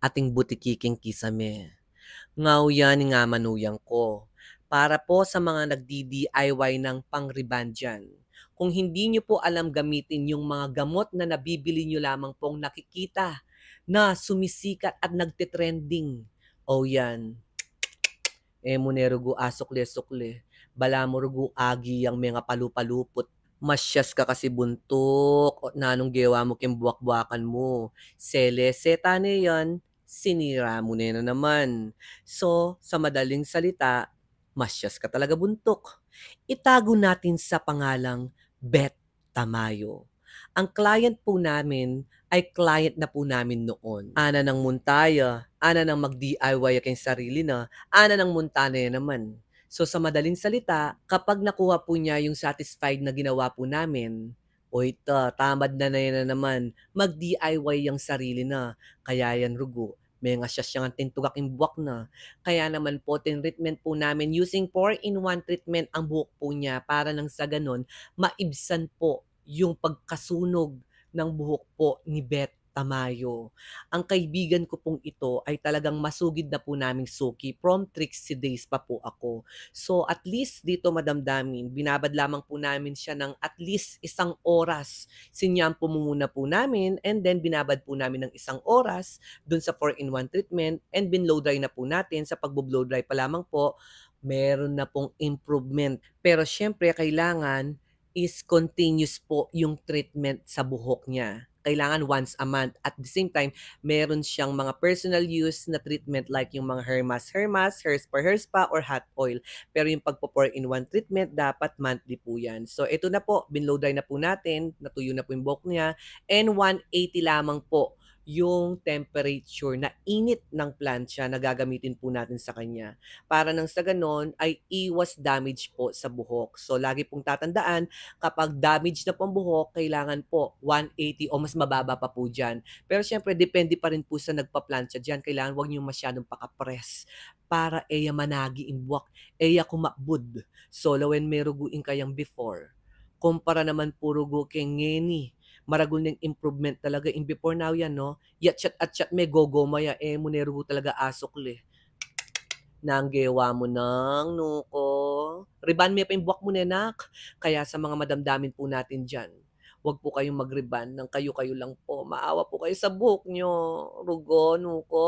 ating butikiking kisame. Ngao yan nga manuyang ko. Para po sa mga nagdi-DIY ng pang-reband dyan. Kung hindi nyo po alam gamitin yung mga gamot na nabibili nyo lamang pong nakikita na sumisikat at nagtitrending. O yan, monerugo asukle-sukle. Bala mo rugo agi yang mga palupalupot. Masyas ka kasi buntok o nanong gewa mo kimbuak-buakan mo. Sele seta na yan, sinira mo na naman. So, sa madaling salita, masyas ka talaga buntok. Itago natin sa pangalang Bet Tamayo. Ang client po namin ay client na po namin noon. Ana ng muntaya, ana ng mag-DIY aking sarili na, ana ng muntana naman. So sa madaling salita, kapag nakuha po niya yung satisfied na ginawa po namin, o ito, tamad na yan na naman, mag-DIY yung sarili na. Kaya yan rugo, may nga siya siyang tintugak yung buwak na. Kaya naman po, treatment po namin using 4-in-1 treatment ang buhok po niya para nang sa ganon, maibsan po yung pagkasunog ng buhok po ni Beth Tamayo. Ang kaibigan ko pong ito ay talagang masugid na po naming suki from Trixie days pa po ako. So at least dito madamdamin, binabad lamang po namin siya ng at least 1 oras. Sinyampo muna po namin and then binabad po namin ng 1 oras dun sa 4-in-1 treatment and binlow dry na po natin. Sa pagbo-blow dry pa lamang po, meron na pong improvement. Pero syempre kailangan is continuous po yung treatment sa buhok niya. Kailangan once a month. At the same time, meron siyang mga personal use na treatment like yung mga Hermas, Hair Spa, or hot oil. Pero yung pagpo-4-in-1 treatment, dapat monthly po yan. So ito na po, binlow dry na po natin, natuyo na po yung buhok niya, and 180 lamang po yung temperature na init ng plancha na gagamitin po natin sa kanya. Para nang sa ganon ay iwas damage po sa buhok. So lagi pong tatandaan, kapag damage na po ang buhok, kailangan po 180 o mas mababa pa po dyan. Pero syempre, depende pa rin po sa nagpa-plancha dyan. Kailangan huwag nyo masyadong pakapress para eya managi imbuak, eya kumakbud. So, lawen may ruguin kayang before. Kumpara naman po rugo kay ngeni. Maragul ng improvement talaga in before now yan, no? Yat at chat may gogo maya, mune rugo talaga asokle. Nanggewa mo ng nuko. Riban mo pa yung buwak mo nenak. Kaya sa mga madamdamin po natin dyan, huwag po kayong magriban ng kayo-kayo lang po. Maawa po kayo sa buhok nyo. Rugo, nuko.